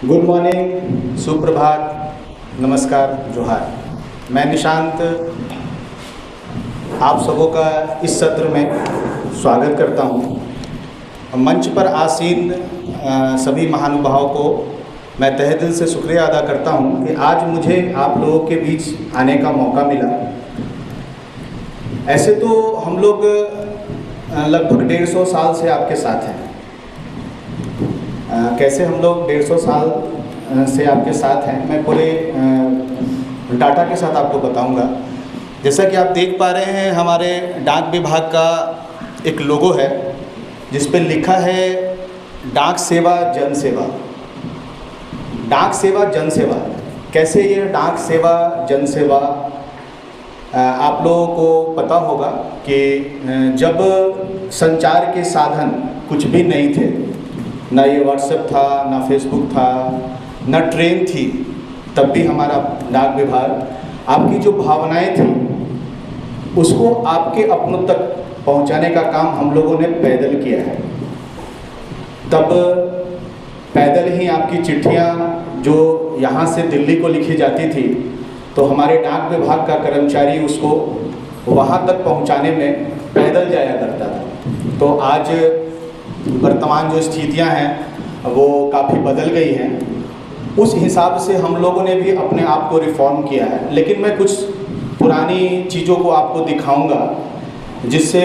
Good morning, सुप्रभात, नमस्कार, जोहार। मैं निशांत आप सबों का इस सत्र में स्वागत करता हूं। मंच पर आसीन सभी महानुभावों को मैं तहे दिल से शुक्रिया अदा करता हूं कि आज मुझे आप लोगों के बीच आने का मौका मिला। ऐसे तो हम लोग लगभग 150 साल से आपके साथ हैं। कैसे हम लोग 150 साल से आपके साथ हैं, मैं पूरे डाटा के साथ आपको बताऊंगा। जैसा कि आप देख पा रहे हैं, हमारे डाक विभाग का एक लोगो है जिस पे लिखा है डाक सेवा जन सेवा। डाक सेवा जन सेवा, कैसे ये डाक सेवा जन सेवा, आप लोगों को पता होगा कि जब संचार के साधन कुछ भी नहीं थे, ना ये व्हाट्सएप था, ना फेसबुक था, ना ट्रेन थी, तब भी हमारा डाक विभाग आपकी जो भावनाएं थी उसको आपके अपनों तक पहुंचाने का काम हम लोगों ने पैदल किया है। तब पैदल ही आपकी चिट्ठियां जो यहाँ से दिल्ली को लिखी जाती थी, तो हमारे डाक विभाग का कर्मचारी उसको वहाँ तक पहुँचाने में पैदल जाया करता था। तो आज वर्तमान जो स्थितियां हैं वो काफ़ी बदल गई हैं। उस हिसाब से हम लोगों ने भी अपने आप को रिफॉर्म किया है। लेकिन मैं कुछ पुरानी चीज़ों को आपको दिखाऊंगा जिससे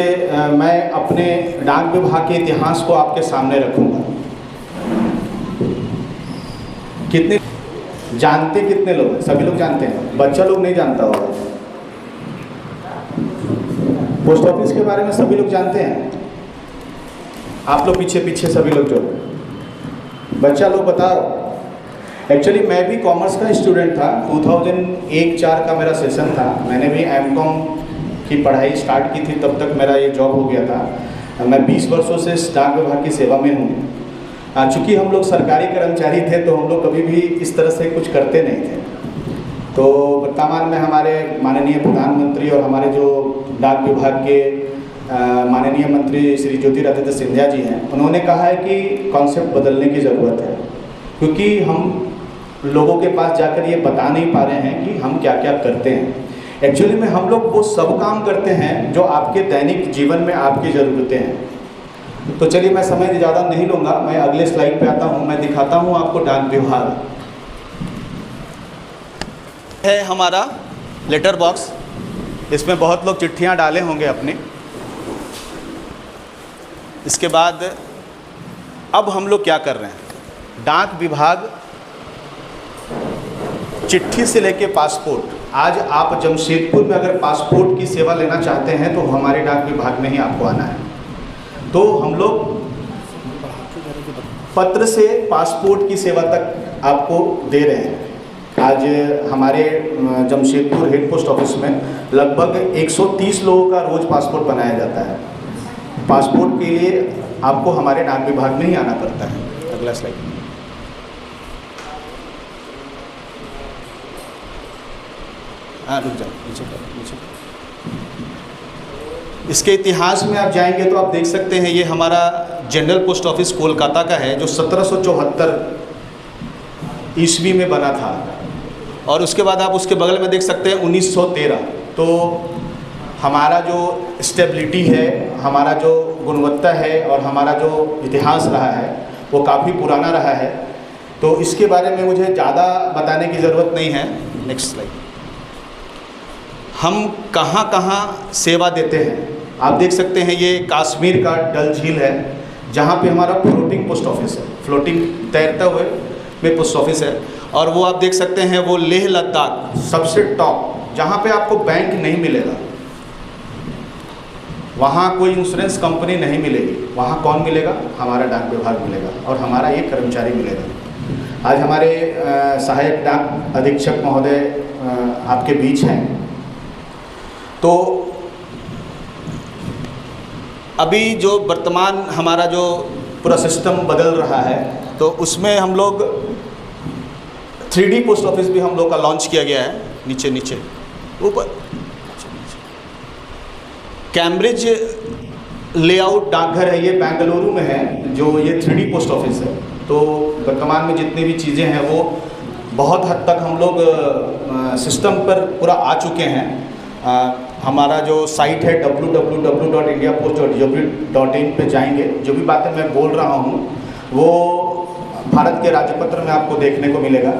मैं अपने डाक विभाग के इतिहास को आपके सामने रखूंगा। कितने जानते, कितने लोग हैं? सभी लोग जानते हैं, बच्चा लोग नहीं जानता होगा। पोस्ट ऑफिस के बारे में सभी लोग जानते हैं। आप लोग पीछे पीछे सभी लोग जो बच्चा लोग बताओ। एक्चुअली मैं भी कॉमर्स का स्टूडेंट था। 2001-04 का मेरा सेशन था। मैंने भी एमकॉम की पढ़ाई स्टार्ट की थी, तब तक मेरा ये जॉब हो गया था। मैं 20 वर्षों से डाक विभाग की सेवा में हूँ। चूँकि हम लोग सरकारी कर्मचारी थे तो हम लोग कभी भी इस तरह से कुछ करते नहीं थे। तो वर्तमान में हमारे माननीय प्रधानमंत्री और हमारे जो डाक विभाग के माननीय मंत्री श्री ज्योतिरादित्य सिंधिया जी हैं, उन्होंने कहा है कि कॉन्सेप्ट बदलने की ज़रूरत है, क्योंकि हम लोगों के पास जाकर ये बता नहीं पा रहे हैं कि हम क्या क्या करते हैं। एक्चुअली में हम लोग वो सब काम करते हैं जो आपके दैनिक जीवन में आपकी ज़रूरतें हैं। तो चलिए, मैं समय ज़्यादा नहीं लूँगा, मैं अगले स्लाइड पे आता हूँ। मैं दिखाता हूँ आपको डाक विभाग है। हमारा लेटर बॉक्स, इसमें बहुत लोग चिट्ठियाँ डाले होंगे अपने। इसके बाद अब हम लोग क्या कर रहे हैं, डाक विभाग चिट्ठी से लेके पासपोर्ट। आज आप जमशेदपुर में अगर पासपोर्ट की सेवा लेना चाहते हैं तो हमारे डाक विभाग में ही आपको आना है। तो हम लोग पत्र से पासपोर्ट की सेवा तक आपको दे रहे हैं। आज हमारे जमशेदपुर हेड पोस्ट ऑफिस में लगभग 130 लोगों का रोज़ पासपोर्ट बनाया जाता है। पासपोर्ट के लिए आपको हमारे डाक विभाग में ही आना पड़ता है। अगला स्लाइड। रुक जाओ, नीचे। इसके इतिहास में आप जाएंगे तो आप देख सकते हैं, ये हमारा जनरल पोस्ट ऑफिस कोलकाता का है, जो 1774 ईस्वी में बना था। और उसके बाद आप उसके बगल में देख सकते हैं 1913। तो हमारा जो स्टेबिलिटी है, हमारा जो गुणवत्ता है और हमारा जो इतिहास रहा है वो काफ़ी पुराना रहा है। तो इसके बारे में मुझे ज़्यादा बताने की ज़रूरत नहीं है। Next slide. हम कहाँ कहाँ सेवा देते हैं आप देख सकते हैं। ये कश्मीर का डल झील है, जहाँ पे हमारा फ्लोटिंग पोस्ट ऑफिस है। फ्लोटिंग तैरते हुए में पोस्ट ऑफिस है। और वो आप देख सकते हैं, वो लेह लद्दाख सबसे टॉप, जहाँ पे आपको बैंक नहीं मिलेगा, वहाँ कोई इंश्योरेंस कंपनी नहीं मिलेगी। वहाँ कौन मिलेगा? हमारा डाक विभाग मिलेगा और हमारा ये कर्मचारी मिलेगा। आज हमारे सहायक डाक अधीक्षक महोदय आपके बीच हैं। तो अभी जो वर्तमान हमारा जो पूरा सिस्टम बदल रहा है, तो उसमें हम लोग 3D पोस्ट ऑफिस भी हम लोग का लॉन्च किया गया है। नीचे ऊपर कैम्ब्रिज लेआउट डाकघर है, ये बेंगलुरु में है, जो ये 3D पोस्ट ऑफिस है। तो वर्तमान में जितनी भी चीज़ें हैं वो बहुत हद तक हम लोग सिस्टम पर पूरा आ चुके हैं। हमारा जो साइट है www.indiapost.gov.in पे जाएंगे, जो भी बातें मैं बोल रहा हूँ वो भारत के राजपत्र में आपको देखने को मिलेगा।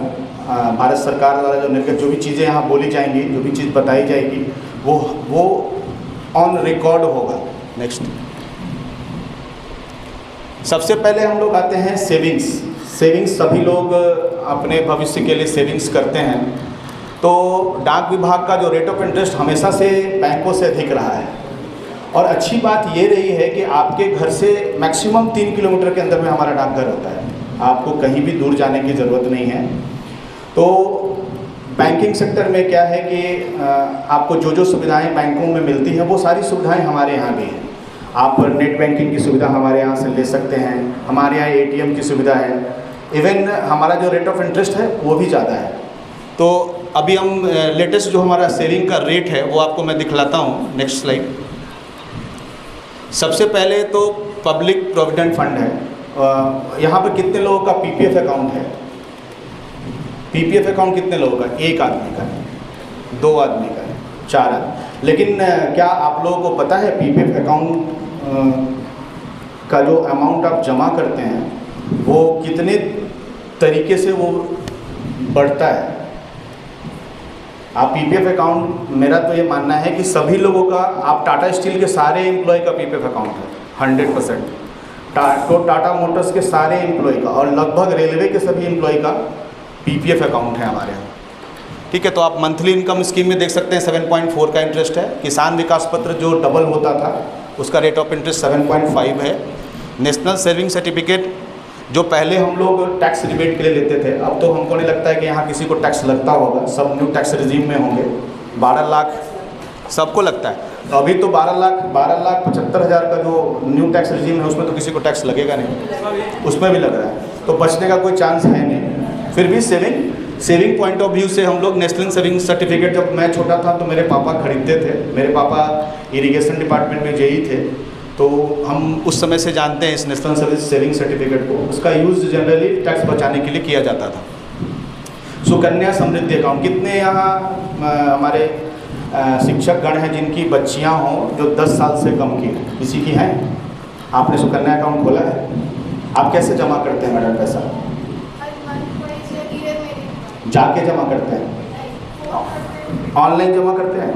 भारत सरकार द्वारा जो निर्गत जो भी चीज़ें यहाँ बोली जाएंगी, जो भी चीज़ बताई जाएगी वो ऑन रिकॉर्ड होगा। नेक्स्ट, सबसे पहले हम लोग आते हैं सेविंग्स सभी लोग अपने भविष्य के लिए सेविंग्स करते हैं। तो डाक विभाग का जो रेट ऑफ इंटरेस्ट हमेशा से बैंकों से अधिक रहा है, और अच्छी बात ये रही है कि आपके घर से मैक्सिमम 3 किलोमीटर के अंदर में हमारा डाकघर होता है, आपको कहीं भी दूर जाने की ज़रूरत नहीं है। तो बैंकिंग सेक्टर में क्या है कि आपको जो सुविधाएं बैंकों में मिलती हैं वो सारी सुविधाएं हमारे यहाँ भी हैं। आप नेट बैंकिंग की सुविधा हमारे यहाँ से ले सकते हैं, हमारे यहाँ ATM की सुविधा है, इवन हमारा जो रेट ऑफ इंटरेस्ट है वो भी ज़्यादा है। तो अभी हम लेटेस्ट जो हमारा सेविंग का रेट है वो आपको मैं दिखलाता हूँ। Next slide. सबसे पहले तो पब्लिक प्रोविडेंट फंड है। यहाँ पर कितने लोगों का PPF अकाउंट है? PPF अकाउंट कितने लोगों का? 1 आदमी का है, 2 आदमी का है, 4 आदमी। लेकिन क्या आप लोगों को पता है PPF अकाउंट का जो अमाउंट आप जमा करते हैं वो कितने तरीके से वो बढ़ता है? आप PPF अकाउंट, मेरा तो ये मानना है कि सभी लोगों का, आप टाटा स्टील के सारे एम्प्लॉय का PPF अकाउंट है 100%, तो टाटा मोटर्स के सारे एम्प्लॉय का, और लगभग रेलवे के सभी एम्प्लॉय का PPF अकाउंट है हमारे यहाँ। ठीक है, तो आप मंथली इनकम स्कीम में देख सकते हैं 7.4 का इंटरेस्ट है। किसान विकास पत्र जो डबल होता था उसका रेट ऑफ इंटरेस्ट 7.5 है। नेशनल सेविंग सर्टिफिकेट जो पहले हम लोग टैक्स रिबेट के लिए लेते थे, अब तो हमको नहीं लगता है कि यहाँ किसी को टैक्स लगता होगा, सब न्यू टैक्स रिजीम में होंगे। 12 लाख सबको लगता है, तो अभी तो 12,75,000 का जो न्यू टैक्स रिजीम है उसमें तो किसी को टैक्स लगेगा नहीं, उसमें भी लग रहा है, तो बचने का कोई चांस है नहीं। फिर भी सेविंग पॉइंट ऑफ व्यू से हम लोग नेशनल सेविंग सर्टिफिकेट, जब मैं छोटा था तो मेरे पापा खरीदते थे, मेरे पापा इरिगेशन डिपार्टमेंट में JE थे, तो हम उस समय से जानते हैं इस नेशनल सेविंग सर्टिफिकेट को। उसका यूज़ जनरली टैक्स बचाने के लिए किया जाता था। सुकन्या समृद्धि अकाउंट, कितने यहाँ हमारे शिक्षक गण हैं जिनकी बच्चियाँ हों जो 10 साल से कम की, किसी की हैं? आपने सुकन्या अकाउंट खोला है? आप कैसे जमा करते हैं मैडम पैसा? जाके जमा करते हैं? ऑनलाइन जमा करते हैं?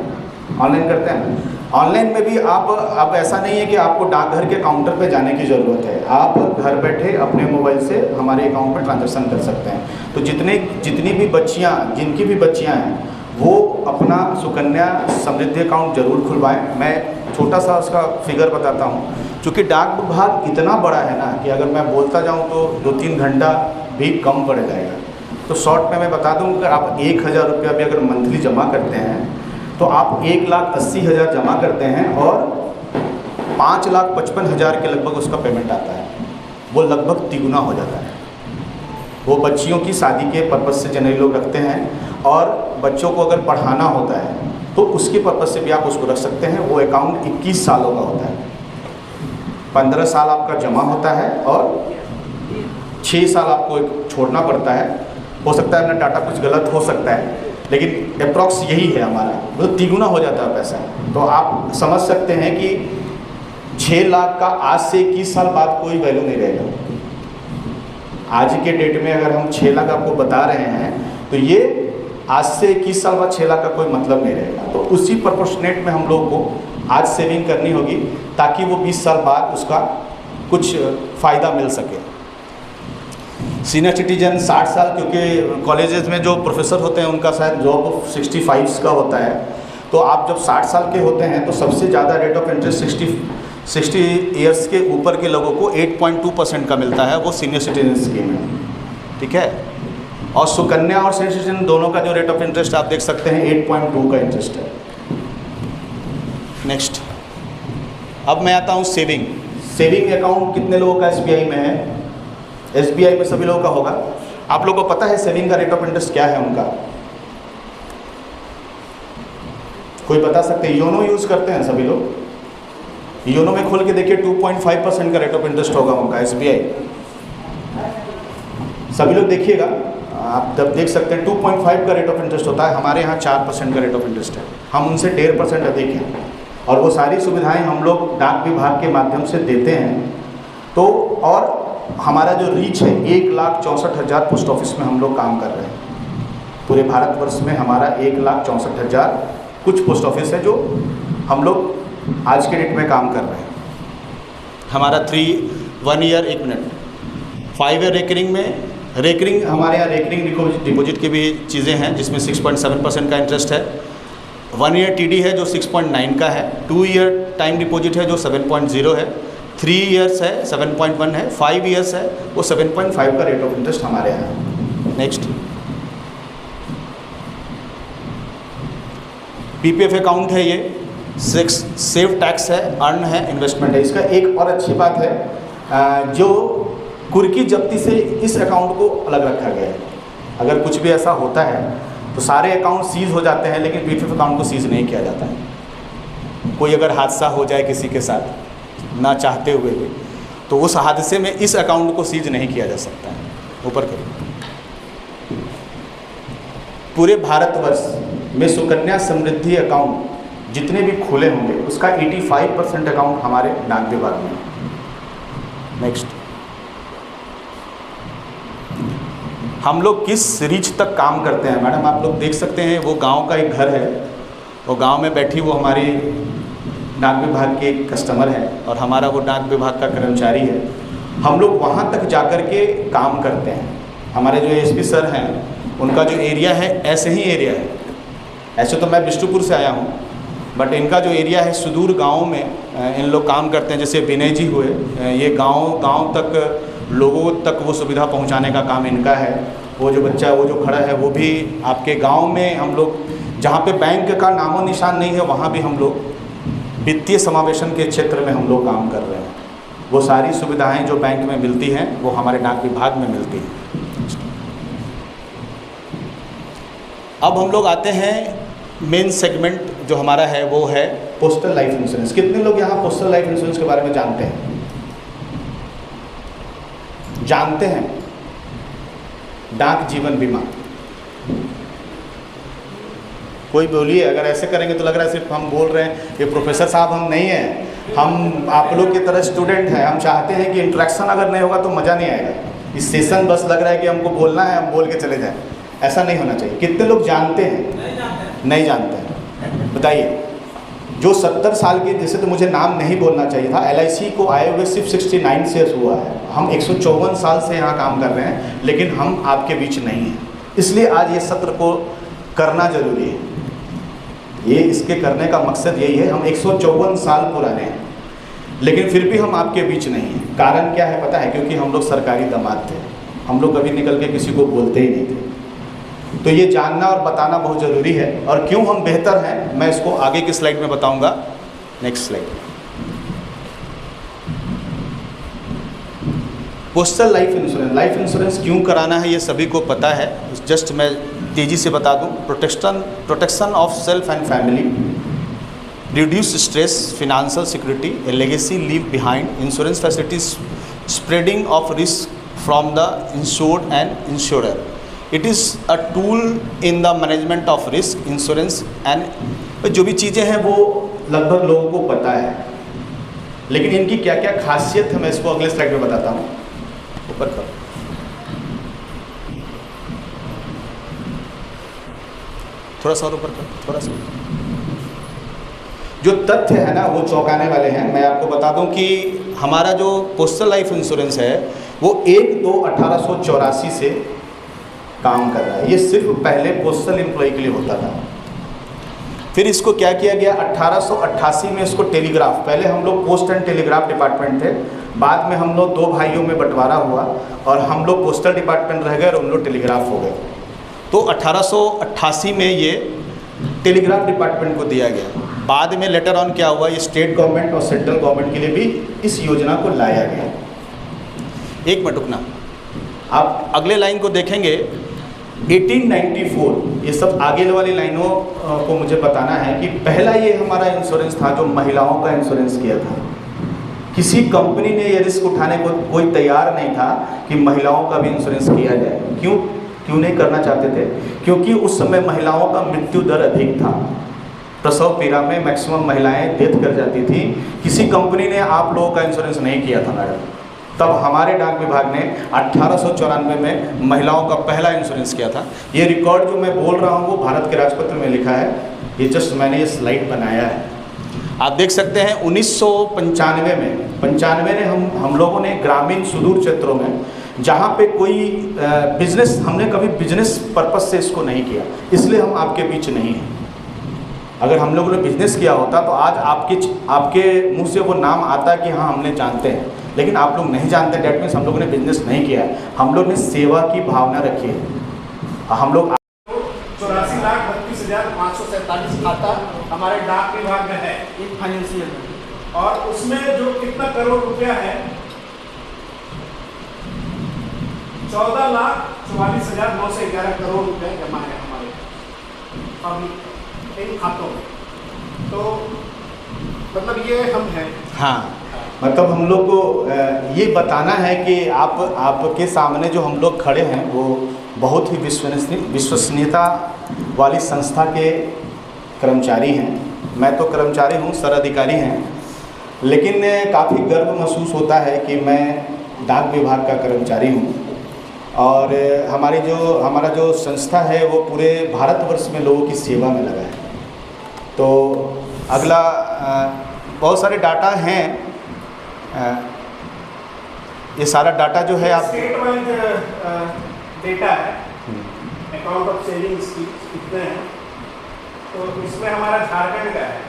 ऑनलाइन करते हैं। ऑनलाइन में भी आप, अब ऐसा नहीं है कि आपको डाकघर के काउंटर पे जाने की ज़रूरत है, आप घर बैठे अपने मोबाइल से हमारे अकाउंट में ट्रांजैक्शन कर सकते हैं। तो जितनी भी बच्चियाँ, जिनकी भी बच्चियाँ हैं वो अपना सुकन्या समृद्धि अकाउंट जरूर खुलवाएं। मैं छोटा सा उसका फिगर बताता हूँ, क्योंकि डाक विभाग इतना बड़ा है ना कि अगर मैं बोलता जाऊँ तो 2-3 घंटा भी कम पड़ जाएगा। तो शॉर्ट में मैं बता दूँ, अगर आप 1,000 रुपया भी अगर मंथली जमा करते हैं तो आप 1,80,000 जमा करते हैं और 5,55,000 के लगभग उसका पेमेंट आता है, वो लगभग तिगुना हो जाता है। वो बच्चियों की शादी के पर्पज़ से जनरली लोग रखते हैं, और बच्चों को अगर पढ़ाना होता है तो उसके पर्पज़ से भी आप उसको रख सकते हैं। वो अकाउंट 21 सालों का होता है, 15 साल आपका जमा होता है और 6 साल आपको छोड़ना पड़ता है। हो सकता है अपना डाटा कुछ गलत हो सकता है, लेकिन अप्रॉक्स यही है हमारा, वो तो तिगुना हो जाता है पैसा। तो आप समझ सकते हैं कि 6 लाख का आज से 21 साल बाद कोई वैल्यू नहीं रहेगा। आज के डेट में अगर हम 6 लाख आपको बता रहे हैं तो ये आज से 21 साल बाद 6 लाख का कोई मतलब नहीं रहेगा। तो उसी प्रोपोर्शनेट में हम लोग को आज सेविंग करनी होगी ताकि वो 20 साल बाद उसका कुछ फ़ायदा मिल सके। सीनियर सिटीजन 60 साल, क्योंकि कॉलेजेस में जो प्रोफेसर होते हैं उनका शायद जॉब 65 का होता है, तो आप जब 60 साल के होते हैं तो सबसे ज़्यादा रेट ऑफ इंटरेस्ट 60 ईयर्स के ऊपर के लोगों को 8.2% का मिलता है, वो सीनियर सिटीजन स्कीम है। ठीक है, और सुकन्या और सीनियर सिटीजन दोनों का जो रेट ऑफ इंटरेस्ट आप देख सकते हैं 8.2 का इंटरेस्ट है। नेक्स्ट, अब मैं आता हूँ सेविंग अकाउंट कितने लोगों का SBI में है? SBI में सभी लोगों का होगा। आप लोगों को पता है सेविंग का रेट ऑफ इंटरेस्ट क्या है उनका? कोई बता सकते हैं? योनो यूज़ करते हैं सभी लोग, योनो में खोल के देखिए 2.5% का रेट ऑफ इंटरेस्ट होगा उनका SBI। सभी लोग देखिएगा, आप जब देख सकते हैं 2.5 का रेट ऑफ इंटरेस्ट होता है, हमारे यहाँ 4% का रेट ऑफ इंटरेस्ट है। हम उनसे 1.5% अधिक हैं और वो सारी सुविधाएं हम लोग डाक विभाग के माध्यम से देते हैं। तो और हमारा जो रीच है 1,64,000 पोस्ट ऑफिस में हम लोग काम कर रहे हैं। पूरे भारतवर्ष में हमारा 1,64,000 कुछ पोस्ट ऑफिस है जो हम लोग आज के डेट में काम कर रहे हैं। हमारा 1 ईयर 5 ईयर रेकरिंग हमारे यहाँ रेकरिंग डिपॉजिट की भी चीज़ें हैं जिसमें 6.7% का इंटरेस्ट है। 1 ईयर TD है जो 6.9 का है। 2 ईयर टाइम डिपॉजिट है जो 7.0 है। 3 ईयर्स है 7.1 है। 5 ईयर्स है वो 7.5 का रेट ऑफ इंटरेस्ट हमारे यहाँ है। नेक्स्ट PPF अकाउंट है, ये सेव टैक्स है, अर्न है, इन्वेस्टमेंट है। इसका एक और अच्छी बात है जो कुर्की जब्ती से इस अकाउंट को अलग रखा गया है। अगर कुछ भी ऐसा होता है तो सारे अकाउंट सीज हो जाते हैं, लेकिन PPF अकाउंट को सीज नहीं किया जाता है। कोई अगर हादसा हो जाए किसी के साथ ना चाहते हुए भी, तो उस हादसे में इस अकाउंट को सीज नहीं किया जा सकता है। ऊपर करिए। पूरे भारतवर्ष में सुकन्या समृद्धि अकाउंट जितने भी खुले होंगे उसका 85% अकाउंट हमारे डाक विभाग में। नेक्स्ट, हम लोग किस रीच तक काम करते हैं मैडम, आप लोग देख सकते हैं। वो गांव का एक घर है, वो गांव में बैठी वो हमारी डाक विभाग के कस्टमर है और हमारा वो डाक विभाग का कर्मचारी है। हम लोग वहाँ तक जाकर के काम करते हैं। हमारे जो ASP सर हैं उनका जो एरिया है ऐसे ही एरिया है। ऐसे तो मैं बिष्टुपुर से आया हूँ, बट इनका जो एरिया है सुदूर गाँव में इन लोग काम करते हैं। जैसे विनय जी हुए, ये गांव तक लोगों तक वो सुविधा पहुंचाने का काम इनका है। वो जो बच्चा वो जो खड़ा है वो भी आपके गांव में, हम लोग जहाँ पे बैंक का नामो निशान नहीं है वहाँ भी हम लोग वित्तीय समावेशन के क्षेत्र में हम लोग काम कर रहे हैं। वो सारी सुविधाएं जो बैंक में मिलती हैं वो हमारे डाक विभाग में मिलती हैं। अब हम लोग आते हैं मेन सेगमेंट जो हमारा है वो है पोस्टल लाइफ इंश्योरेंस। कितने लोग यहाँ पोस्टल लाइफ इंश्योरेंस के बारे में जानते हैं? जानते हैं डाक जीवन बीमा? कोई बोलिए। अगर ऐसे करेंगे तो लग रहा है सिर्फ हम बोल रहे हैं। ये प्रोफेसर साहब हम नहीं हैं, हम आप लोग की तरह स्टूडेंट हैं। हम चाहते हैं कि इंटरेक्शन अगर नहीं होगा तो मज़ा नहीं आएगा। इस सेशन बस लग रहा है कि हमको बोलना है, हम बोल के चले जाएं। ऐसा नहीं होना चाहिए। कितने लोग जानते हैं? नहीं जानते हैं। बताइए। जो 70 साल के, जैसे तो मुझे नाम नहीं बोलना चाहिए था, LIC को आए हुए सिर्फ 69 से हुआ है। हम 154 साल से यहाँ काम कर रहे हैं, लेकिन हम आपके बीच नहीं हैं। इसलिए आज ये सत्र को करना जरूरी है। ये इसके करने का मकसद यही है। हम 154 साल पुराने हैं, लेकिन फिर भी हम आपके बीच नहीं हैं। कारण क्या है पता है? क्योंकि हम लोग सरकारी दामाद थे। हम लोग कभी निकल के किसी को बोलते ही नहीं थे। तो ये जानना और बताना बहुत ज़रूरी है। और क्यों हम बेहतर हैं मैं इसको आगे की स्लाइड में बताऊंगा। Next slide. Postal life insurance क्यों कराना है ये सभी को पता है। जस्ट मैं तेज़ी से बता दूं। Protection of self and family, reduce stress, financial security, A legacy leave behind, insurance facilities, spreading of risk from the insured and insurer. It is a tool in the management of risk insurance and जो भी चीज़ें हैं वो लगभग लोगों को पता है, लेकिन इनकी क्या क्या खासियत है मैं इसको अगले स्लाइड में बताता हूँ। ऊपर करो। थोड़ा सा और ऊपर करो, थोड़ा सा। जो तथ्य है ना वो चौंकाने वाले हैं। मैं आपको बता दूं कि हमारा जो पोस्टल लाइफ इंश्योरेंस है वो 1/2/1884 से काम कर रहा है। ये सिर्फ पहले पोस्टल एम्प्लॉय के लिए होता था। फिर इसको क्या किया गया, 1888 में इसको टेलीग्राफ, पहले हम लोग पोस्ट एंड टेलीग्राफ डिपार्टमेंट थे, बाद में हम लोग 2 भाइयों में बंटवारा हुआ और हम लोग पोस्टल डिपार्टमेंट रह गए और उन लोग टेलीग्राफ हो गए। तो 1888 में ये टेलीग्राफ डिपार्टमेंट को दिया गया। बाद में लेटर ऑन क्या हुआ, ये स्टेट गवर्नमेंट और सेंट्रल गवर्नमेंट के लिए भी इस योजना को लाया गया। एक मिनट रुकना, आप अगले लाइन को देखेंगे 1894, ये सब आगे वाली लाइनों को मुझे बताना है कि पहला ये हमारा इंश्योरेंस था जो महिलाओं का इंश्योरेंस किया था। किसी कंपनी ने ये रिस्क उठाने को कोई तैयार नहीं था कि महिलाओं का भी इंश्योरेंस किया जाए। क्यों नहीं करना चाहते थे? क्योंकि उस समय महिलाओं का मृत्यु दर अधिक था। प्रसव पीड़ा में मैक्सिमम महिलाएं डेथ कर जाती थी। किसी कंपनी ने आप लोगों का इंश्योरेंस नहीं किया था मैडम। तब हमारे डाक विभाग ने 1894 में महिलाओं का पहला इंश्योरेंस किया था। ये रिकॉर्ड जो मैं बोल रहा हूँ वो भारत के राजपत्र में लिखा है। ये जस्ट मैंने ये स्लाइड बनाया है, आप देख सकते हैं। 1995 में हम लोगों ने ग्रामीण सुदूर क्षेत्रों में, जहाँ पे कोई बिजनेस, हमने कभी बिजनेस पर्पस से इसको नहीं किया, इसलिए हम आपके बीच नहीं हैं। अगर हम लोगों ने बिजनेस किया होता तो आज आपके मुंह से वो नाम आता कि हाँ हमने जानते हैं, लेकिन आप लोग नहीं जानते। डेट मीन्स हम लोगों ने बिजनेस नहीं किया है, हम लोग ने सेवा की भावना रखी है। हम लोग 84,32,547 खाता हमारे डाक विभाग में है फाइनेंशियल, और उसमें जो कितना करोड़ रुपया है, 14,44,911 करोड़ रुपए जमा है हमारे पब्लिक इन खातों में। तो मतलब ये हम हैं। हाँ, मतलब हम लोग को ये बताना है कि आपके सामने जो हम लोग खड़े हैं वो बहुत ही विश्वसनीयता वाली संस्था के कर्मचारी हैं। मैं तो कर्मचारी हूँ, सर अधिकारी हैं, लेकिन काफ़ी गर्व महसूस होता है कि मैं डाक विभाग का कर्मचारी हूँ। और हमारा जो संस्था है वो पूरे भारतवर्ष में लोगों की सेवा में लगा है। तो अगला बहुत सारे डाटा हैं, ये सारा डाटा जो है आप स्टेट वाइज डेटा है, अकाउंट ऑफ सेविंग्स कितने हैं, तो इसमें हमारा झारखंड का है।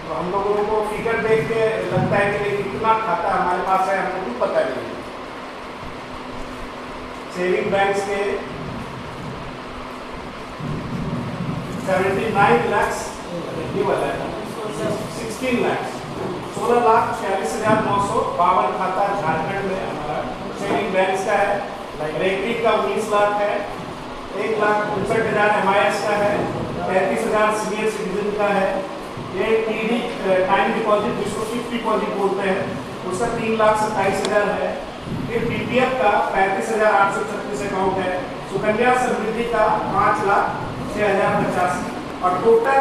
तो हम लोगों को फिगर देख के लगता है कि कितना खाता हमारे पास है हमको कुछ पता नहीं है। सेविंग बैंक्स के 79 लाख, ये वाला है 16 लाख, 16,46,952 खाता झारखंड में हमारा सेविंग बैंक्स का है। रेकरिंग का 19 लाख है, 1,59,000 MIS का है, 35,000 सीनियर सिटीजन का है। ये TD टाइम डिपॉजिट जिसको फिक्स्ड डिपॉजिट बोलते हैं उसका 3,27,000 है। फिर PPF का 35,836 अकाउंट है। सुकन्या समृद्धि का 5,06,050 और टोटल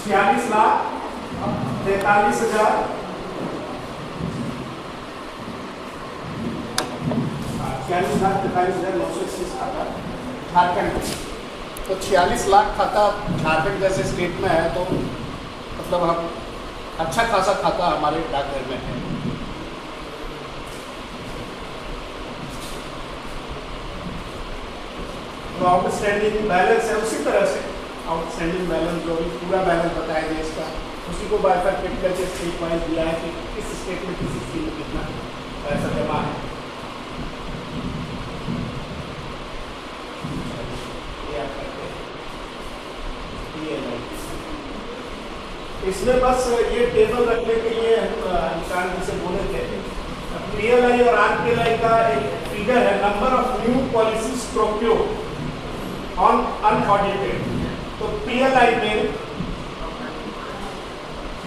46,43,000 46,43,921 खाता झारखंड में। तो 46 लाख खाता झारखंड जैसे स्टेट में है, तो मतलब हम अच्छा खासा खाता हमारे डाकघर में है। तो आउटस्टैंडिंग बैलेंस है उसी तरह से, आउटस्टैंडिंग बैलेंस जो भी पूरा बैलेंस बताया गया इसका, उसी को बाइफरकेट करके स्टेट वाइज दिया है कि किस स्टेट में किस स्कीम में कितना पैसा जमा है। इसमें बस ये टेबल रखने के लिए निशान से बोले थे। PLI और RPLI का एक फिगर है, number of new policies procured on unaudited. तो PLI में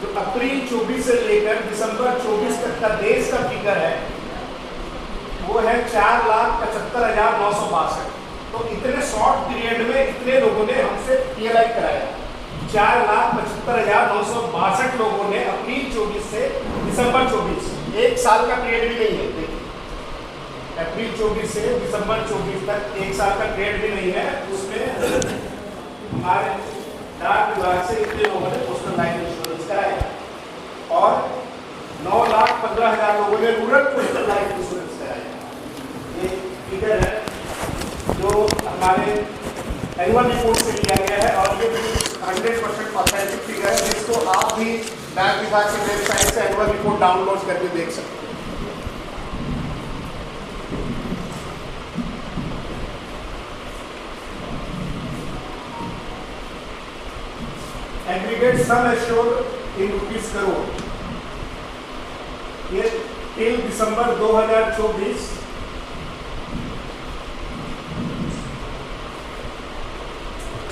जो अप्रैल 24 से लेकर दिसंबर 24 तक का देश का फिगर है वो है 4,75,962। तो इतने शॉर्ट पीरियड में इतने लोगों ने हमसे PLI कराया। 4,75,962 लोगों ने अप्रैल 24 से दिसंबर 24, एक साल का पीरियड भी नहीं है। देखिए, अप्रैल 24 से दिसंबर 24 तक एक साल का पीरियड भी नहीं है। उसमें हमारे डाक विभाग से इतने लोगों ने पोस्टल लाइफ इंश्योरेंस कराया और 9,15,000 लोगों ने रूरल पोस्टल लाइफ इंश्योरेंस कराया। ये फिगर है जो हमारे एनुअल रिपोर्ट से लिया गया है और ये 100% ऑथेंटिक फिगर है, जिसको आप भी डाक विभाग की वेबसाइट से एनुअल रिपोर्ट डाउनलोड करके देख सकते हैं। Aggregate sum assured in rupees crore, ये टिल दिसंबर 2024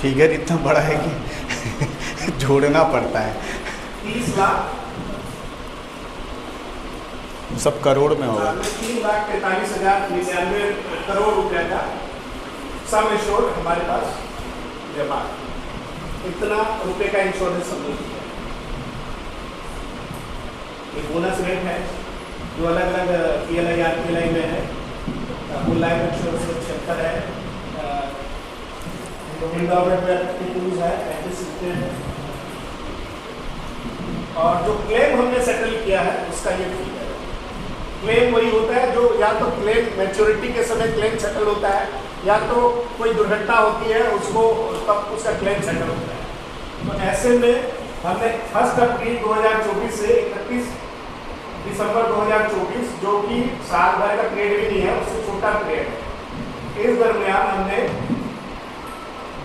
फिगर इतना बड़ा है कि जोड़ना पड़ता है। 30 लाख सब करोड़ में होगा। 3,43,099 करोड़ रुपए का सम एश्योर्ड हमारे पास जमा, इतना रुपए का इंश्योरेंस हमने किया। ये बोनस रेट है जो अलग अलग PLI RPLI में है, फुल लाइफ इंश्योरेंस 76 है, इंडोमेंट में 52 है, 35 है, और जो क्लेम हमने सेटल किया है उसका ये फी है। क्लेम वही होता है जो या तो क्लेम मैच्योरिटी के समय क्लेम सेटल होता है, या तो कोई दुर्घटना होती है उसको तब उसका क्लेम सेटल होता है। तो ऐसे में हमने 1 अप्रैल 2024 से 31 दिसंबर 2024, जो कि साल भर का पीरियड भी नहीं है, उससे छोटा पीरियड है, इस दरमियान हमने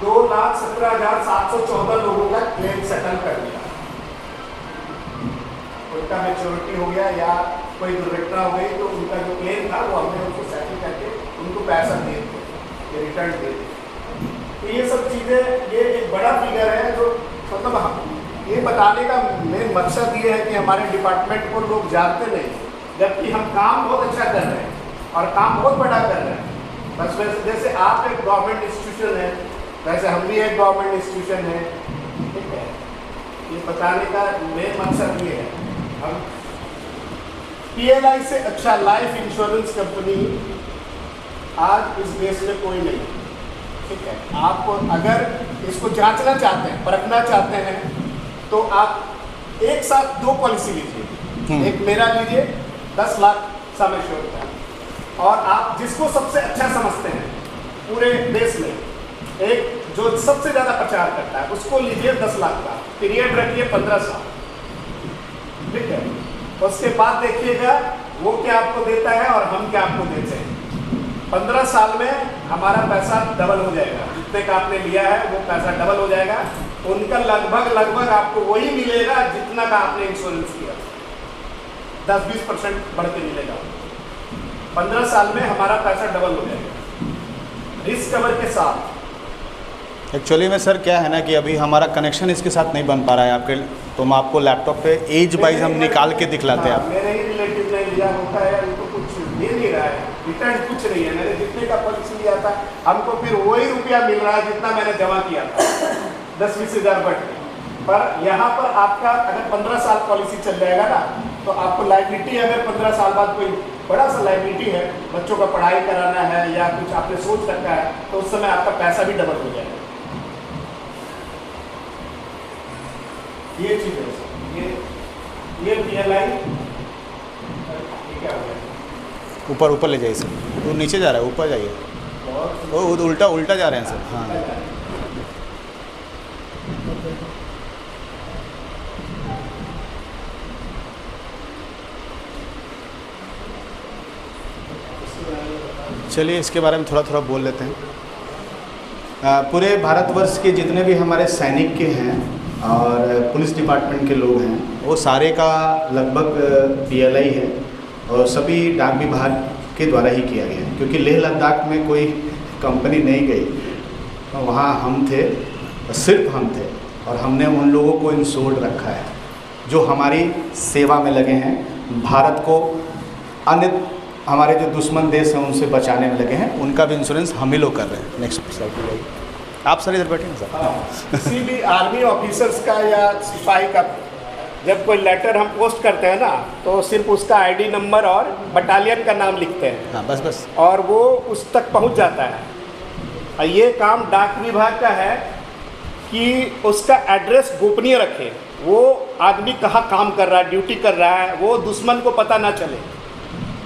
2,17,714 लोगों का क्लेम सेटल कर दिया। उनका मैच्योरिटी हो गया या कोई दुर्घटना हो गई तो उनका जो क्लेम था वो हमने उनको सेटल करके उनको पैसा दे दिया, रिटर्न दे दिया। तो ये सब चीज़ें, ये एक बड़ा फिगर है जो मतलब हम ये बताने का मेन मकसद ये है कि हमारे डिपार्टमेंट को लोग जानते नहीं, जबकि हम काम बहुत अच्छा कर रहे हैं और काम बहुत बड़ा कर रहे हैं। बस वैसे जैसे आप एक गवर्नमेंट इंस्टीट्यूशन है, वैसे हम भी एक गवर्नमेंट इंस्टीट्यूशन है, ठीक है। ये बताने का मेन मकसद ये है, हम PLI से अच्छा लाइफ इंश्योरेंस कंपनी आज इस देश में कोई नहीं, ठीक है। आप अगर इसको जांचना चाहते हैं, परखना चाहते हैं, तो आप एक साथ 2 पॉलिसी लीजिए, एक मेरा लीजिए 10 लाख सम एश्योर्ड का, और आप जिसको सबसे अच्छा समझते हैं पूरे देश में, एक जो सबसे ज़्यादा प्रचार करता है उसको लीजिए 10 लाख का, पीरियड रखिए 15 साल, ठीक है। उसके बाद देखिएगा वो क्या आपको देता है और हम क्या आपको देते हैं। 15 साल में हमारा पैसा डबल हो जाएगा, जितने का आपने लिया है वो पैसा डबल हो जाएगा, उनका लगभग आपको वही मिलेगा जितना का आपने इंश्योरेंस किया, 10-20% बढ़ के मिलेगा। 15 साल में हमारा पैसा डबल हो जाएगा रिस्क कवर के साथ। एक्चुअली में सर क्या है ना कि अभी हमारा कनेक्शन इसके साथ नहीं बन पा रहा है आपके, तो हम आपको लैपटॉप पे एज वाइज हम निकाल के दिखलाते हैं। मेरे ही रिलेटिव ने लिया होता है, उनको कुछ दे नहीं रहा है, रिटर्न कुछ नहीं है। मैंने जितने का पॉलिसी लिया था हमको फिर वही रुपया मिल रहा है जितना मैंने जमा किया था, 10-20 हज़ार बढ़ के। पर यहाँ पर आपका अगर 15 साल पॉलिसी चल जाएगा ना, तो आपको लाइबिलिटी, अगर 15 साल बाद कोई बड़ा सा लाइबिलिटी है, बच्चों का पढ़ाई कराना है या कुछ आपने सोच रखा है, तो उस समय आपका पैसा भी डबल हो जाएगा। ये चीज़ है, ये PLI क्या हो गया, ऊपर ले जाइए सर, वो नीचे जा रहा है, ऊपर जाइए, वो उल्टा जा रहे हैं सर। हाँ चलिए इसके बारे में थोड़ा बोल लेते हैं। पूरे भारतवर्ष के जितने भी हमारे सैनिक के हैं और पुलिस डिपार्टमेंट के लोग हैं, वो सारे का लगभग PLI है और सभी डाक विभाग के द्वारा ही किया गया है, क्योंकि लेह लद्दाख में कोई कंपनी नहीं गई, तो वहाँ हम थे, सिर्फ हम थे, और हमने उन लोगों को इंश्योर्ड रखा है जो हमारी सेवा में लगे हैं, भारत को अन्य हमारे जो दुश्मन देश हैं उनसे बचाने में लगे हैं, उनका भी इंश्योरेंस हम ही लोग कर रहे हैं। नेक्स्ट स्लाइड पे जाइए आप सर, इधर बैठे हैं सर। किसी भी आर्मी ऑफिसर्स का या सिपाही का जब कोई लेटर हम पोस्ट करते हैं ना, तो सिर्फ उसका ID नंबर और बटालियन का नाम लिखते हैं। हाँ बस और वो उस तक पहुंच जाता है। और ये काम डाक विभाग का है कि उसका एड्रेस गोपनीय रखे, वो आदमी कहाँ काम कर रहा है, ड्यूटी कर रहा है, वो दुश्मन को पता ना चले।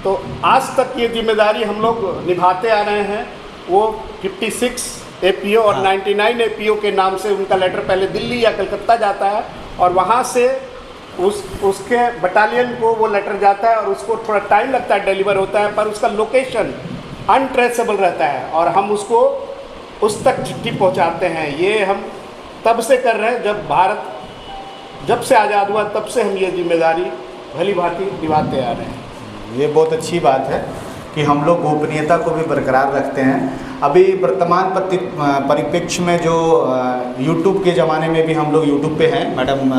तो आज तक ये जिम्मेदारी हम लोग निभाते आ रहे हैं। वो 56 APO और 99 APO के नाम से उनका लेटर पहले दिल्ली या कलकत्ता जाता है, और वहाँ से उसके बटालियन को वो लेटर जाता है, और उसको थोड़ा टाइम लगता है, डिलीवर होता है, पर उसका लोकेशन अनट्रेसेबल रहता है, और हम उसको उस तक चिट्ठी पहुँचाते हैं। ये हम तब से कर रहे हैं, जब भारत जब से आज़ाद हुआ तब से हम ये जिम्मेदारी भली भांति निभाते आ रहे हैं। ये बहुत अच्छी बात है। कि हम लोग गोपनीयता को भी बरकरार रखते हैं। अभी वर्तमान परिप्रेक्ष्य में जो यूट्यूब के ज़माने में भी हम लोग यूट्यूब पे हैं मैडम,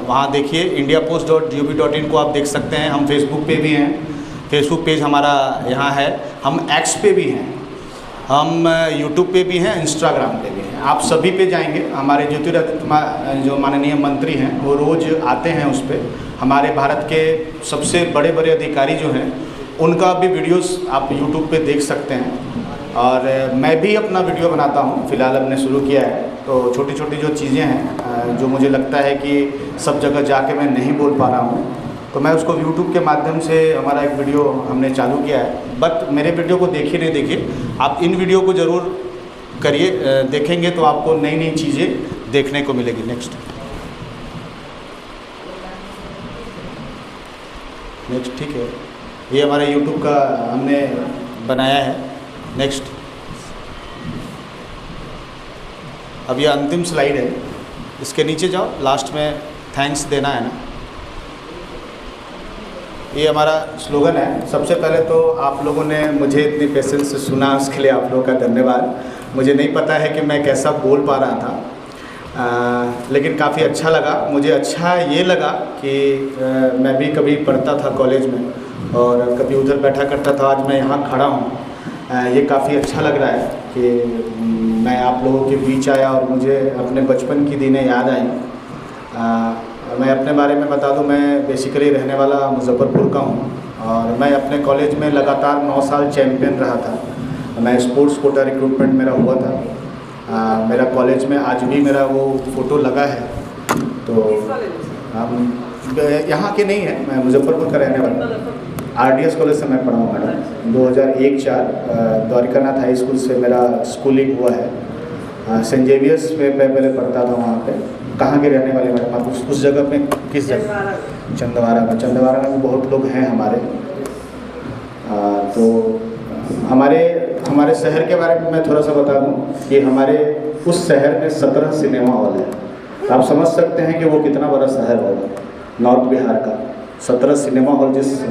वहाँ देखिए indiapost.gov.in को आप देख सकते हैं। हम फेसबुक पे भी हैं, फेसबुक पेज हमारा यहाँ है। हम एक्स पे भी हैं, हम यूट्यूब पे भी हैं, इंस्टाग्राम पे भी हैं। आप सभी पे जाएंगे, हमारे ज्योतिरादित्य जो माननीय मंत्री हैं वो रोज़ आते हैं उस पर। हमारे भारत के सबसे बड़े बड़े अधिकारी जो हैं उनका भी वीडियोस आप यूट्यूब पे देख सकते हैं। और मैं भी अपना वीडियो बनाता हूँ, फ़िलहाल हमने शुरू किया है। तो छोटी छोटी जो चीज़ें हैं जो मुझे लगता है कि सब जगह जाके मैं नहीं बोल पा रहा हूँ, तो मैं उसको यूट्यूब के माध्यम से हमारा एक वीडियो हमने चालू किया है। बट मेरे वीडियो को देखिए नहीं देखिए, आप इन वीडियो को ज़रूर करिए, देखेंगे तो आपको नई नई चीज़ें देखने को मिलेगी। नेक्स्ट ठीक है, ये हमारे यूट्यूब का हमने बनाया है। नेक्स्ट, अब ये अंतिम स्लाइड है, इसके नीचे जाओ, लास्ट में थैंक्स देना है ना। ये हमारा स्लोगन है। सबसे पहले तो आप लोगों ने मुझे इतनी पेशेंस से सुना, उसके लिए आप लोगों का धन्यवाद। मुझे नहीं पता है कि मैं कैसा बोल पा रहा था, लेकिन काफ़ी अच्छा लगा। मुझे अच्छा ये लगा कि मैं भी कभी पढ़ता था कॉलेज में और कभी उधर बैठा करता था, आज मैं यहाँ खड़ा हूँ। ये काफ़ी अच्छा लग रहा है कि मैं आप लोगों के बीच आया और मुझे अपने बचपन की दिनें याद आई। मैं अपने बारे में बता दूं, मैं बेसिकली रहने वाला मुजफ्फरपुर का हूं और मैं अपने कॉलेज में लगातार 9 साल चैम्पियन रहा था। मैं स्पोर्ट्स कोटा रिक्रूटमेंट मेरा हुआ था। मेरा कॉलेज में आज भी मेरा वो फ़ोटो लगा है। तो हम यहाँ के नहीं है, मैं मुजफ्फरपुर का रहने वाला। RDS कॉलेज से मैं पढ़ा हूँ मैडम। 2001-04 द्वारिकानाथ हाई स्कूल से मेरा स्कूलिंग हुआ है। सेंट जेवियर्स में मैं पहले पढ़ता था। वहाँ पे कहाँ के रहने वाले मैडम आप? उस जगह पे किस जगह? चंदवारा में। चंदवारा में बहुत लोग हैं हमारे। तो हमारे शहर के बारे में मैं थोड़ा सा बता दूं कि हमारे उस शहर में 17 सिनेमा हॉल है। तो आप समझ सकते हैं कि वो कितना बड़ा शहर होगा नॉर्थ बिहार का। 17 सिनेमा हॉल जिस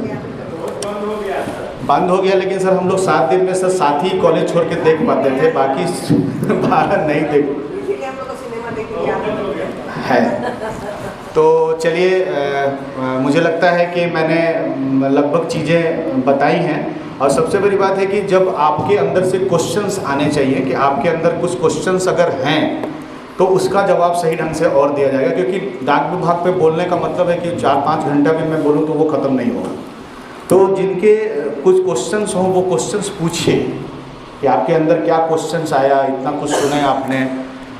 बंद हो गया, लेकिन सर हम लोग 7 दिन में सर 7 ही कॉलेज छोड़ के देख पाते थे, बाकी 12 नहीं देख है। तो चलिए, मुझे लगता है कि मैंने लगभग चीज़ें बताई हैं। और सबसे बड़ी बात है कि जब आपके अंदर से क्वेश्चंस आने चाहिए, कि आपके अंदर कुछ क्वेश्चंस अगर हैं तो उसका जवाब सही ढंग से और दिया जाएगा। क्योंकि डाक विभाग पे बोलने का मतलब है कि 4-5 घंटा भी मैं बोलूँ तो वो ख़त्म नहीं होगा। तो जिनके कुछ क्वेश्चंस हों वो क्वेश्चंस पूछिए कि आपके अंदर क्या क्वेश्चंस आया। इतना कुछ सुने आपने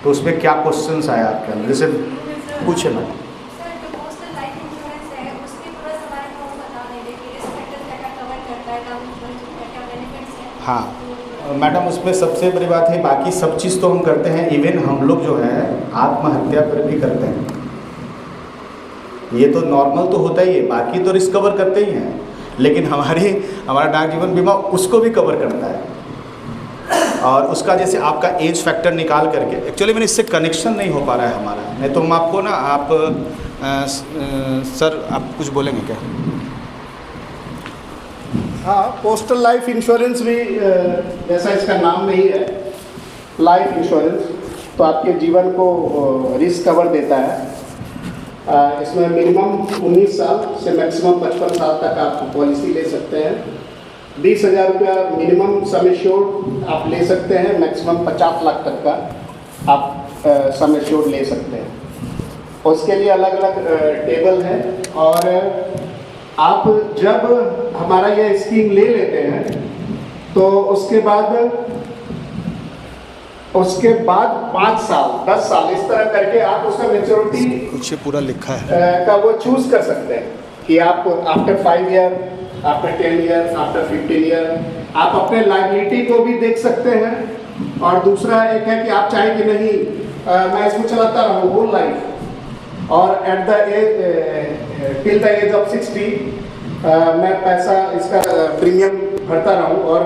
तो उसमें क्या क्वेश्चंस आया आपके अंदर, जैसे पूछे ना। हाँ मैडम, उसमें सबसे बड़ी बात है, बाकी सब चीज़ तो हम करते हैं। इवन हम लोग जो है आत्महत्या पर भी करते हैं। ये तो नॉर्मल तो होता ही है, बाकी तो रिस्क कवर करते ही हैं, लेकिन हमारा डाक जीवन बीमा उसको भी कवर करता है। और उसका जैसे आपका एज फैक्टर निकाल करके, एक्चुअली मैंने इससे कनेक्शन नहीं हो पा रहा है हमारा, नहीं तो हम आपको ना सर आप कुछ बोलेंगे क्या? हाँ, पोस्टल लाइफ इंश्योरेंस भी जैसा इसका नाम में ही है लाइफ इंश्योरेंस, तो आपके जीवन को रिस्क कवर देता है। इसमें मिनिमम 19 साल से मैक्सिमम 55 साल तक आप पॉलिसी ले सकते हैं। 20,000 रुपया मिनिमम सम एश्योर्ड आप ले सकते हैं, मैक्सिमम 50 लाख तक का आप सम एश्योर्ड ले सकते हैं। उसके लिए अलग अलग टेबल है। और आप जब हमारा ये स्कीम ले लेते हैं तो उसके बाद 5 साल 10 साल इस तरह करके आप उसका मेच्योरिटी कुछ पूरा लिखा है का वो चूज कर सकते हैं कि आप after 5 year, after 10 year, after 15 year आप अपने लायबिलिटी को भी देख सकते हैं। और दूसरा एक है कि आप चाहें कि नहीं मैं इसको चलाता रहूँ होल लाइफ, और at the age till the age of 60 मैं पैसा इसका प्रीमियम भरता रहूं, और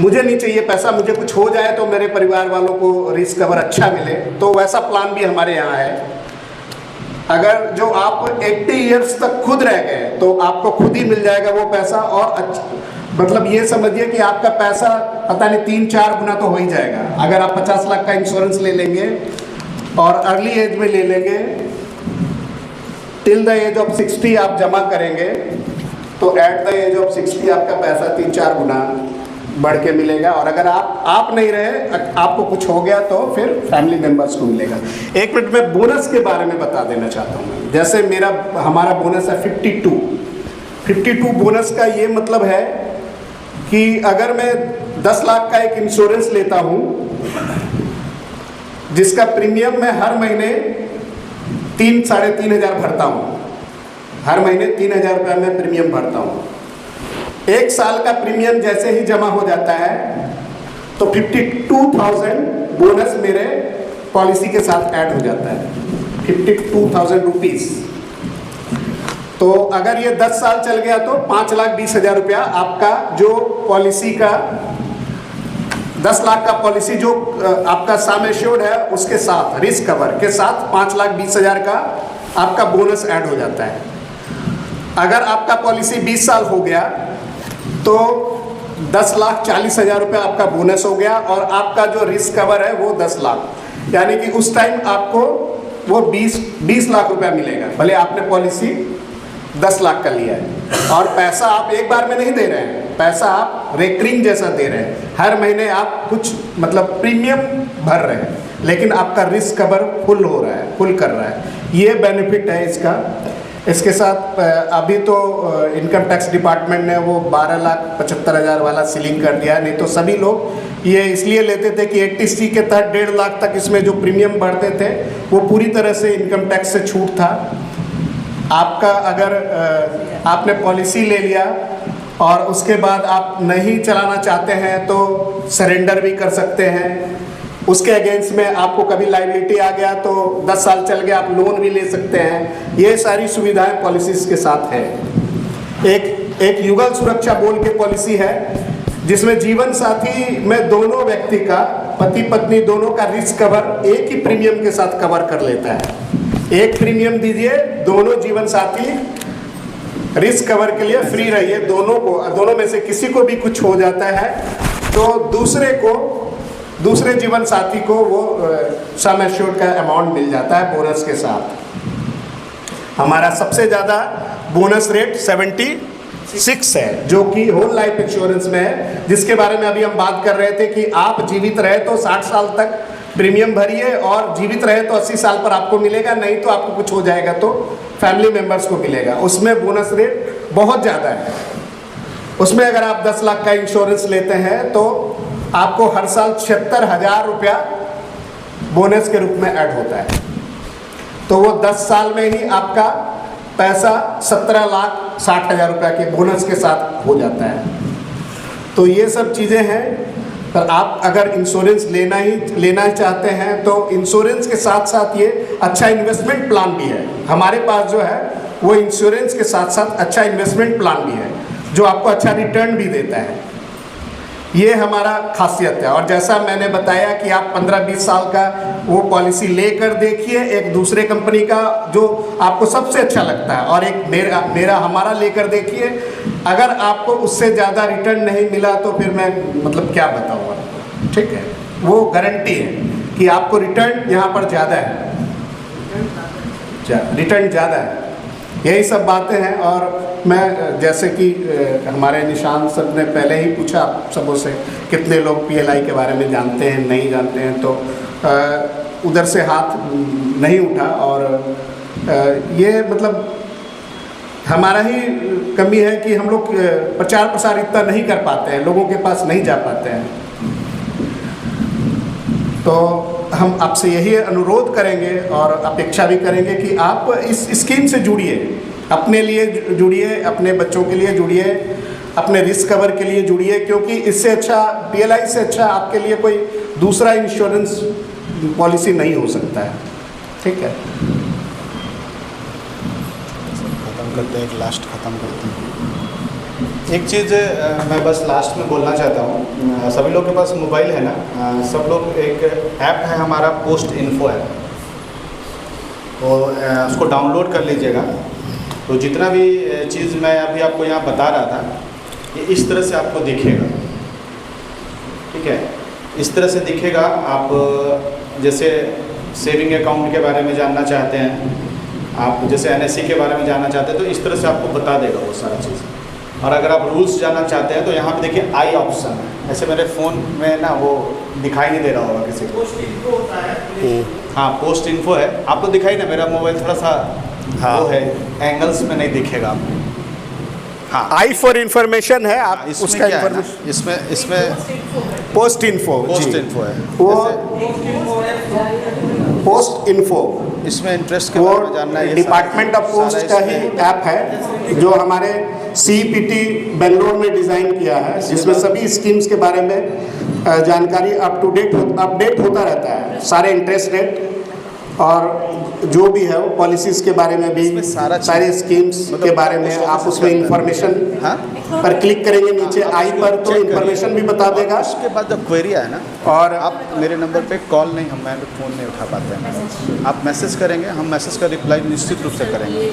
मुझे नहीं चाहिए पैसा, मुझे कुछ हो जाए तो मेरे परिवार वालों को रिस्क कवर अच्छा मिले, तो वैसा प्लान भी हमारे यहाँ है। अगर जो आप 80 इयर्स तक खुद रह गए तो आपको खुद ही मिल जाएगा वो पैसा, और मतलब ये समझिए कि आपका पैसा पता नहीं 3-4 गुना तो हो ही जाएगा। अगर आप 50 लाख का इंश्योरेंस ले लेंगे और अर्ली एज में ले लेंगे, टिल द एज ऑफ 60 आप जमा करेंगे, तो एट द एज ऑफ 60 आपका पैसा 3-4 गुना बढ़ के मिलेगा। और अगर आप नहीं रहे, आपको कुछ हो गया, तो फिर फैमिली मेंबर्स को मिलेगा। 1 मिनट में बोनस के बारे में बता देना चाहता हूँ। जैसे हमारा बोनस है 52 बोनस का ये मतलब है कि अगर मैं 10 लाख का एक इंश्योरेंस लेता हूँ जिसका प्रीमियम मैं हर महीने 3-साढ़े 3 हज़ार भरता हूँ, हर महीने 3,000 रुपये में प्रीमियम भरता हूँ। 1 साल का प्रीमियम जैसे ही जमा हो जाता है तो 52,000 बोनस मेरे पॉलिसी के साथ ऐड हो जाता है, 52,000 रुपीज़। तो अगर ये 10 साल चल गया तो 5,20,000 रुपया आपका जो पॉलिसी का 10 लाख का पॉलिसी जो आपका सम एश्योर्ड है उसके साथ, रिस्क कवर के साथ 5,20,000 का आपका बोनस ऐड हो जाता है। अगर आपका पॉलिसी 20 साल हो गया तो 10,40,000 रुपये आपका बोनस हो गया, और आपका जो रिस्क कवर है वो 10 लाख, यानी कि उस टाइम आपको वो 20 लाख रुपया मिलेगा, भले आपने पॉलिसी 10 लाख का लिया है। और पैसा आप एक बार में नहीं दे रहे हैं, पैसा आप रेकरिंग जैसा दे रहे हैं, हर महीने आप कुछ मतलब प्रीमियम भर रहे हैं, लेकिन आपका रिस्क कवर फुल हो रहा है, फुल कर रहा है। ये बेनिफिट है इसका। इसके साथ अभी तो इनकम टैक्स डिपार्टमेंट ने वो 12,75,000 वाला सीलिंग कर दिया है, नहीं तो सभी लोग ये इसलिए लेते थे कि 80C के तहत 1.5 लाख तक इसमें जो प्रीमियम बढ़ते थे वो पूरी तरह से इनकम टैक्स से छूट था। आपका अगर आपने पॉलिसी ले लिया और उसके बाद आप नहीं चलाना चाहते हैं तो सरेंडर भी कर सकते हैं, उसके अगेंस्ट में आपको कभी लायबिलिटी आ गया तो 10 साल चल गया आप लोन भी ले सकते हैं। ये सारी सुविधाएं पॉलिसीज के साथ है। एक युगल सुरक्षा बोल के पॉलिसी है जिसमें जीवन साथी में दोनों व्यक्ति का, पति पत्नी दोनों का रिस्क कवर एक ही प्रीमियम के साथ कवर कर लेता है। एक प्रीमियम दीजिए, दोनों जीवन साथी रिस्क कवर के लिए फ्री रहिए। दोनों में से किसी को भी कुछ हो जाता है तो दूसरे जीवन साथी को वो सम एश्योर्ड का अमाउंट मिल जाता है बोनस के साथ। हमारा सबसे ज़्यादा बोनस रेट 76 है, जो कि होल लाइफ इंश्योरेंस में है, जिसके बारे में अभी हम बात कर रहे थे कि आप जीवित रहे तो 60 साल तक प्रीमियम भरिए, और जीवित रहे तो 80 साल पर आपको मिलेगा, नहीं तो आपको कुछ हो जाएगा तो फैमिली मेम्बर्स को मिलेगा। उसमें बोनस रेट बहुत ज़्यादा है। उसमें अगर आप 10 लाख का इंश्योरेंस लेते हैं तो आपको हर साल 76,000 रुपया बोनस के रूप में ऐड होता है। तो वो 10 साल में ही आपका पैसा 17,60,000 रुपया के बोनस के साथ हो जाता है। तो ये सब चीज़ें हैं। पर आप अगर इंश्योरेंस लेना चाहते हैं तो इंश्योरेंस के साथ साथ ये अच्छा इन्वेस्टमेंट प्लान भी है। हमारे पास जो है वो इंश्योरेंस के साथ साथ अच्छा इन्वेस्टमेंट प्लान भी है जो आपको अच्छा रिटर्न भी देता है। ये हमारा खासियत है। और जैसा मैंने बताया कि आप 15-20 साल का वो पॉलिसी लेकर देखिए, एक दूसरे कंपनी का जो आपको सबसे अच्छा लगता है, और एक हमारा लेकर देखिए। अगर आपको उससे ज़्यादा रिटर्न नहीं मिला तो फिर मैं मतलब क्या बताऊँ आपको, ठीक है। वो गारंटी है कि आपको रिटर्न यहाँ पर ज़्यादा है, रिटर्न ज़्यादा है। यही सब बातें हैं। और मैं जैसे कि हमारे निशान सर ने पहले ही पूछा आप सबों से कितने लोग PLI के बारे में जानते हैं, नहीं जानते हैं, तो उधर से हाथ नहीं उठा। और ये मतलब हमारा ही कमी है कि हम लोग प्रचार प्रसार इतना नहीं कर पाते हैं, लोगों के पास नहीं जा पाते हैं। तो हम आपसे यही अनुरोध करेंगे और अपेक्षा भी करेंगे कि आप इस स्कीम से जुड़िए, अपने लिए जुड़िए, अपने बच्चों के लिए जुड़िए, अपने रिस्क कवर के लिए जुड़िए, क्योंकि इससे अच्छा PLI से अच्छा आपके लिए कोई दूसरा इंश्योरेंस पॉलिसी नहीं हो सकता है, ठीक है। ख़त्म करते हैं, लास्ट ख़त्म करते हैं। एक चीज़ मैं बस लास्ट में बोलना चाहता हूँ, सभी लोग के पास मोबाइल है ना, सब लोग एक ऐप है हमारा पोस्ट इन्फो ऐप। और उसको डाउनलोड कर लीजिएगा। तो जितना भी चीज़ मैं अभी आपको यहाँ बता रहा था, ये इस तरह से आपको दिखेगा, ठीक है। इस तरह से दिखेगा। आप जैसे सेविंग अकाउंट के बारे में जानना चाहते हैं, आप जैसे NSE के बारे में जानना चाहते हैं, तो इस तरह से आपको बता देगा वो सारा चीज़। और अगर आप रूल्स जानना चाहते हैं तो यहाँ पे देखिए आई ऑप्शन है। ऐसे मेरे फ़ोन में ना वो दिखाई नहीं दे रहा होगा किसी को। पोस्ट इन्फो होता है। हाँ, पोस्ट इन्फो है। आपको दिखाई ना, मेरा मोबाइल थोड़ा सा वो है, एंगल्स में नहीं दिखेगा आपको। हाँ, आई फॉर इंफॉर्मेशन है, आप इसमें उसका क्या है ना, इंफॉर्मेशन इसमें पोस्ट इन्फो, पोस्ट इन्फो है। वो जैसे पोस्ट इन्फो इसमें इंटरेस्ट के वो बारे में जानना है, ये डिपार्टमेंट ऑफ पोस्ट का ही ऐप है जो हमारे CPT बेंगलोर में डिज़ाइन किया है, जिसमें सभी स्कीम्स के बारे में जानकारी अपडेट होता रहता है। सारे इंटरेस्ट रेट और जो भी है वो पॉलिसीज़ के बारे में भी, सारे स्कीम्स के बारे में आप उसमें इंफॉर्मेशन पर क्लिक करेंगे नीचे आई पर, तो इंफॉर्मेशन भी बता देगा। उसके बाद जब क्वेरी आए ना, और आप मेरे नंबर पे कॉल नहीं, मैं फ़ोन नहीं उठा पाते हैं, आप मैसेज करेंगे, हम मैसेज का रिप्लाई निश्चित रूप से करेंगे।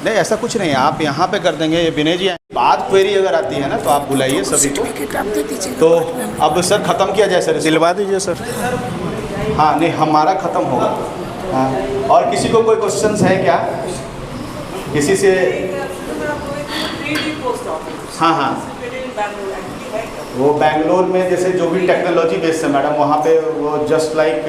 नहीं, ऐसा कुछ नहीं है, आप यहाँ पे कर देंगे। ये विनय जी हैं, बात क्वेरी अगर आती है ना तो आप बुलाइए सभी को। तो अब सर ख़त्म किया जाए सर, दिलवा दीजिए सर। हाँ, नहीं हमारा ख़त्म होगा। हाँ, और किसी को कोई क्वेश्चंस है क्या किसी से? हाँ हाँ, वो बेंगलोर में जैसे जो भी टेक्नोलॉजी बेस्ड है मैडम, वहाँ पे वो जस्ट लाइक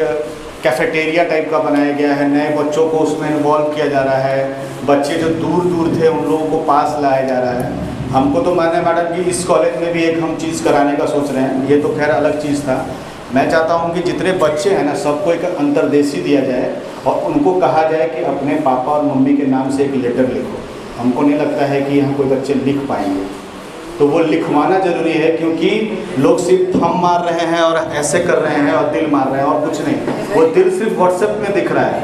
कैफेटेरिया टाइप का बनाया गया है। नए बच्चों को उसमें इन्वॉल्व किया जा रहा है, बच्चे जो दूर दूर थे उन लोगों को पास लाया जा रहा है। हमको तो माने मैडम कि इस कॉलेज में भी एक हम चीज़ कराने का सोच रहे हैं, ये तो खैर अलग चीज़ था। मैं चाहता हूँ कि जितने बच्चे हैं ना, सबको एक अंतर्देशी दिया जाए और उनको कहा जाए कि अपने पापा और मम्मी के नाम से एक लेटर लिखो। हमको नहीं लगता है कि यहाँ कोई बच्चे लिख पाएंगे, तो वो लिखवाना ज़रूरी है, क्योंकि लोग सिर्फ थंब मार रहे हैं और ऐसे कर रहे हैं और दिल मार रहे हैं और कुछ नहीं। वो दिल सिर्फ व्हाट्सएप में दिख रहा है,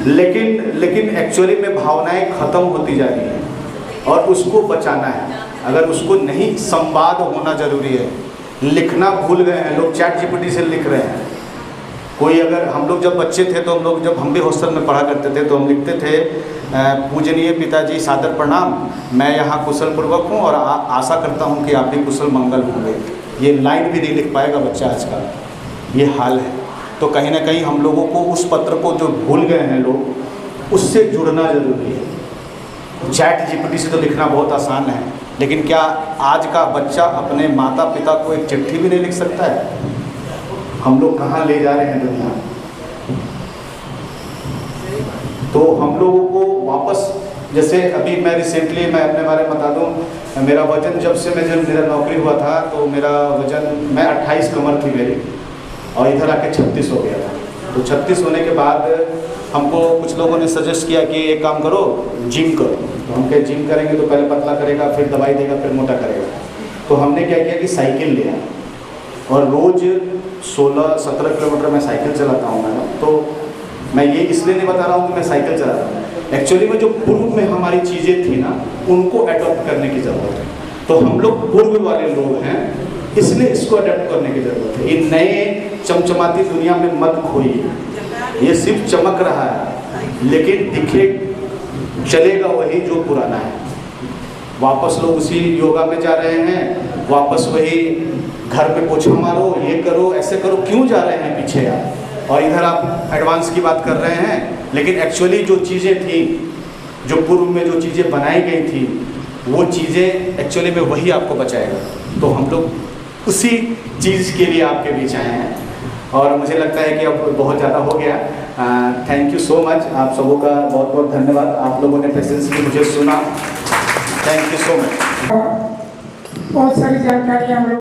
लेकिन एक्चुअली में भावनाएं ख़त्म होती जा रही हैं और उसको बचाना है। अगर उसको नहीं, संवाद होना ज़रूरी है। लिखना भूल गए हैं लोग, चैट GPT से लिख रहे हैं। कोई अगर हम लोग जब बच्चे थे तो जब हम भी हॉस्टल में पढ़ा करते थे तो हम लिखते थे, पूजनीय पिताजी सादर प्रणाम, मैं यहाँ कुशल पूर्वक हूँ और आशा करता हूँ कि आप भी कुशल मंगल होंगे। ये लाइन भी नहीं लिख पाएगा बच्चा आज का, ये हाल है। तो कहीं ना कहीं हम लोगों को उस पत्र को जो भूल गए हैं लोग, उससे जुड़ना ज़रूरी है। चैट GPT से तो लिखना बहुत आसान है, लेकिन क्या आज का बच्चा अपने माता पिता को एक चिट्ठी भी नहीं लिख सकता है? हम लोग कहाँ ले जा रहे हैं दुनिया। तो हम लोगों को वापस, जैसे अभी मैं रिसेंटली मैं अपने बारे में बता दूं, मेरा वजन जब मेरा नौकरी हुआ था तो मेरा वजन, मैं 28 कमर थी मेरी, और इधर आके 36 हो गया था। तो 36 होने के बाद हमको कुछ लोगों ने सजेस्ट किया कि एक काम करो, जिम करो। तो हम कहे जिम करेंगे तो पहले पतला करेगा, फिर दवाई देगा, फिर मोटा करेगा। तो हमने क्या किया कि साइकिल लिया और रोज़ 16-17 किलोमीटर मैं साइकिल चलाता हूँ मैडम। तो मैं ये इसलिए नहीं बता रहा हूँ कि मैं साइकिल चला रहा हूँ, एक्चुअली में जो पूर्व में हमारी चीज़ें थी ना, उनको अडॉप्ट करने की ज़रूरत है। तो हम लोग पूर्व वाले लोग हैं, इसलिए इसको अडॉप्ट करने की ज़रूरत है। ये नए चमचमाती दुनिया में मत खोइए, ये सिर्फ चमक रहा है, लेकिन दिखे चलेगा वही जो पुराना है। वापस लोग उसी योगा में जा रहे हैं, वापस वही घर पे पोछा मारो, ये करो, ऐसे करो। क्यों जा रहे हैं पीछे यार? और इधर आप एडवांस की बात कर रहे हैं, लेकिन एक्चुअली जो चीज़ें थी, जो पूर्व में जो चीज़ें बनाई गई थी, वो चीज़ें एक्चुअली में वही आपको बचाएगा। तो हम लोग उसी चीज़ के लिए आपके बीच आए हैं, और मुझे लगता है कि अब बहुत ज़्यादा हो गया। थैंक यू सो मच, आप सबों का बहुत बहुत धन्यवाद। आप लोगों ने पेशेंसली मुझे सुना, थैंक यू सो मच। बहुत सारी जानकारी हम लोग